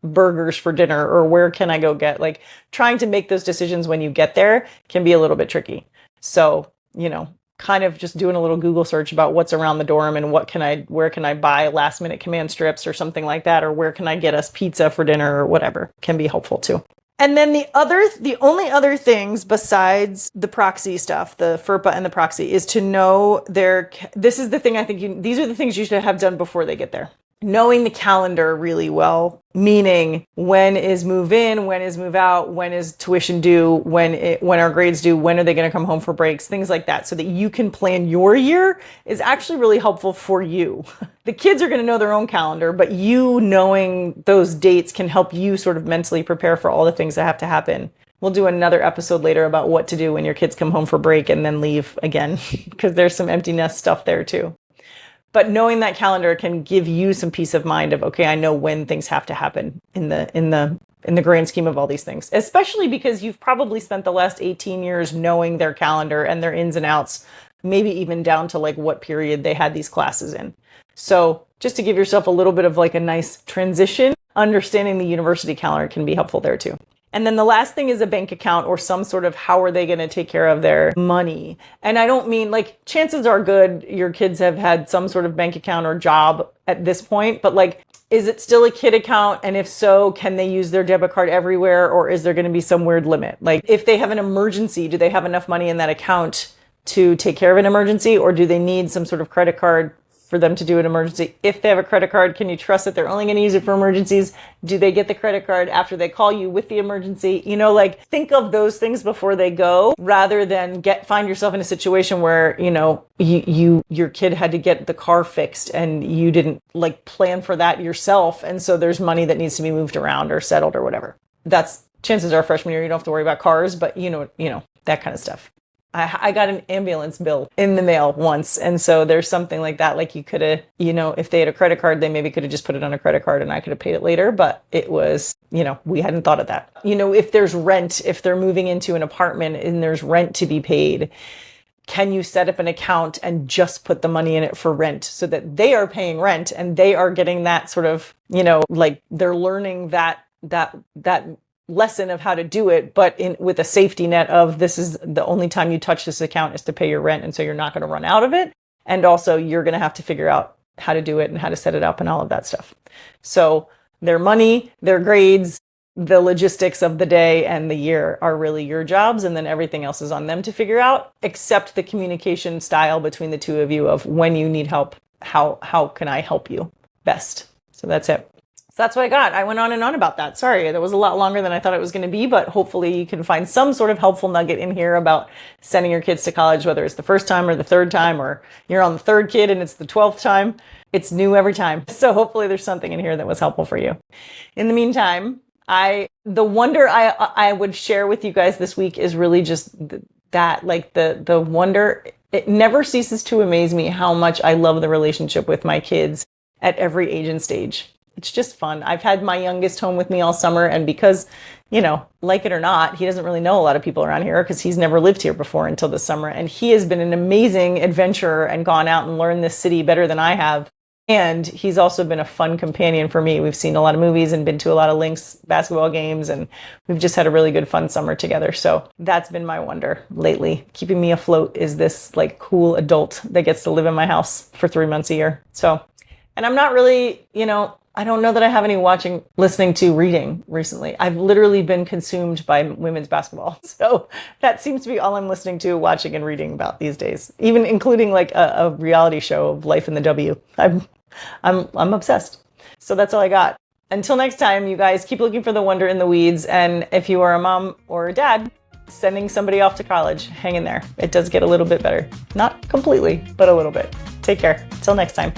burgers for dinner, or where can I go get, trying to make those decisions when you get there can be a little bit tricky. So, kind of just doing a little Google search about what's around the dorm and where can I buy last minute command strips or something like that, or where can I get us pizza for dinner or whatever can be helpful too. And then the only other things besides the proxy stuff, the FERPA and the proxy, is to know this is the thing I think these are the things you should have done before they get there. Knowing the calendar really well, meaning when is move in, when is move out, when is tuition due, when are grades due, when are they going to come home for breaks, things like that, so that you can plan your year is actually really helpful for you. The kids are going to know their own calendar, but you knowing those dates can help you sort of mentally prepare for all the things that have to happen. We'll do another episode later about what to do when your kids come home for break and then leave again, because there's some empty nest stuff there too. But knowing that calendar can give you some peace of mind of, okay, I know when things have to happen in the grand scheme of all these things, especially because you've probably spent the last 18 years knowing their calendar and their ins and outs, maybe even down to like what period they had these classes in. So just to give yourself a little bit of like a nice transition, understanding the university calendar can be helpful there too. And then the last thing is a bank account or some sort of how are they going to take care of their money. And I don't mean like chances are good your kids have had some sort of bank account or job at this point, but like, is it still a kid account? And if so, can they use their debit card everywhere, or is there going to be some weird limit? Like if they have an emergency, do they have enough money in that account to take care of an emergency, or do they need some sort of credit card for them to do an emergency? If they have a credit card, can you trust that they're only going to use it for emergencies? Do they get the credit card after they call you with the emergency? You know, like think of those things before they go, rather than find yourself in a situation where, you know, your kid had to get the car fixed and you didn't like plan for that yourself. And so there's money that needs to be moved around or settled or whatever. That's chances are freshman year, you don't have to worry about cars, but you know, that kind of stuff. I got an ambulance bill in the mail once. And so there's something like that. Like you could have, you know, if they had a credit card, they maybe could have just put it on a credit card and I could have paid it later. But it was, you know, we hadn't thought of that. You know, if there's rent, if they're moving into an apartment and there's rent to be paid, can you set up an account and just put the money in it for rent so that they are paying rent and they are getting that sort of, you know, like they're learning that lesson of how to do it, but with a safety net of this is the only time you touch this account is to pay your rent. And so you're not going to run out of it. And also you're going to have to figure out how to do it and how to set it up and all of that stuff. So their money, their grades, the logistics of the day and the year are really your jobs. And then everything else is on them to figure out, except the communication style between the two of you of when you need help, how can I help you best? So that's it. So that's what I got. I went on and on about that. Sorry, that was a lot longer than I thought it was going to be, but hopefully you can find some sort of helpful nugget in here about sending your kids to college, whether it's the first time or the third time, or you're on the third kid and it's the 12th time. It's new every time. So hopefully there's something in here that was helpful for you. In the meantime, the wonder I would share with you guys this week is really just that, like the wonder. It never ceases to amaze me how much I love the relationship with my kids at every age and stage. It's just fun. I've had my youngest home with me all summer, and because, you know, like it or not, he doesn't really know a lot of people around here because he's never lived here before until this summer. And he has been an amazing adventurer and gone out and learned this city better than I have. And he's also been a fun companion for me. We've seen a lot of movies and been to a lot of Lynx basketball games, and we've just had a really good fun summer together. So that's been my wonder lately. Keeping me afloat is this like cool adult that gets to live in my house for 3 months a year. So, and I'm not really, you know, I don't know that I have any listening to reading recently. I've literally been consumed by women's basketball. So that seems to be all I'm listening to, watching, and reading about these days, even including like a reality show of Life in the W. I'm obsessed. So that's all I got. Until next time, you guys keep looking for the wonder in the weeds. And if you are a mom or a dad sending somebody off to college, hang in there. It does get a little bit better. Not completely, but a little bit. Take care. Till next time.